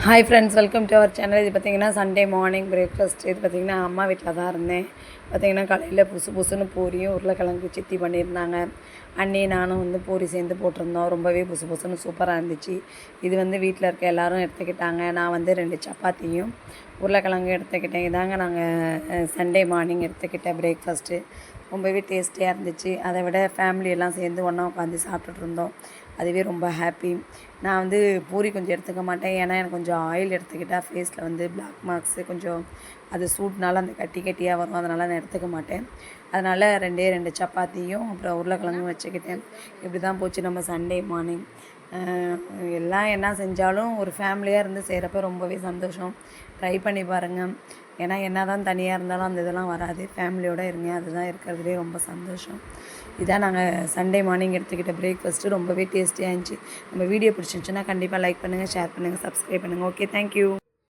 Hi friends, welcome to our channel. இது பார்த்திங்கன்னா Sunday morning breakfast. இது பார்த்திங்கன்னா அம்மா வீட்டில் தான் இருந்தேன். பார்த்திங்கன்னா காலையில் புசுன்னு பூரியும் உருளைக்கிழங்கு சித்தி பண்ணியிருந்தாங்க. அண்ணி நானும் பூரி சேர்ந்து போட்டிருந்தோம். ரொம்பவே புசுன்னு சூப்பராக இருந்துச்சு. இது வீட்டில் இருக்க எல்லோரும் எடுத்துக்கிட்டாங்க. நான் 2 சப்பாத்தியும் உருளைக்கிழங்கு எடுத்துக்கிட்டேன். இதாங்க நாங்கள் சண்டே மார்னிங் எடுத்துக்கிட்ட பிரேக்ஃபாஸ்ட்டு. ரொம்பவே டேஸ்டியாக இருந்துச்சு. அதை விட ஃபேமிலியெல்லாம் சேர்ந்து ஒன்றா உட்காந்து சாப்பிட்டுட்டு இருந்தோம். அதுவே ரொம்ப ஹாப்பி. நான் பூரி கொஞ்சம் எடுத்துக்க மாட்டேன். ஏன்னா எனக்கு கொஞ்சம் ஆயில் எடுத்துக்கிட்டால் ஃபேஸில் பிளாக் மார்க்ஸு கொஞ்சம் அது சூட்னால அந்த கட்டியாக வரும். அதனால் நான் எடுத்துக்க மாட்டேன். அதனால் 2 சப்பாத்தியும் அப்புறம் உருளைக்கிழங்கும் வச்சுக்கிட்டேன். இப்படி தான் போச்சு நம்ம சண்டே மார்னிங். எல்லாம் என்ன செஞ்சாலும் ஒரு ஃபேமிலியாக இருந்து செய்கிறப்ப ரொம்பவே சந்தோஷம். ட்ரை பண்ணி பாருங்கள். ஏன்னா என்ன தான் தனியாக இருந்தாலும் அந்த இதெல்லாம் வராது. ஃபேமிலியோடு இருங்க, அதுதான் இருக்கிறதுலே ரொம்ப சந்தோஷம். இதான் நாங்கள் சண்டே மார்னிங் எடுத்துக்கிட்ட பிரேக்ஃபாஸ்ட்டு. ரொம்பவே டேஸ்டியாக இருந்துச்சு. நம்ம வீடியோ பிடிச்சிருந்துச்சுன்னா கண்டிப்பாக லைக் பண்ணுங்கள், ஷேர் பண்ணுங்கள், சப்ஸ்கிரைப் பண்ணுங்கள். Okay, thank you.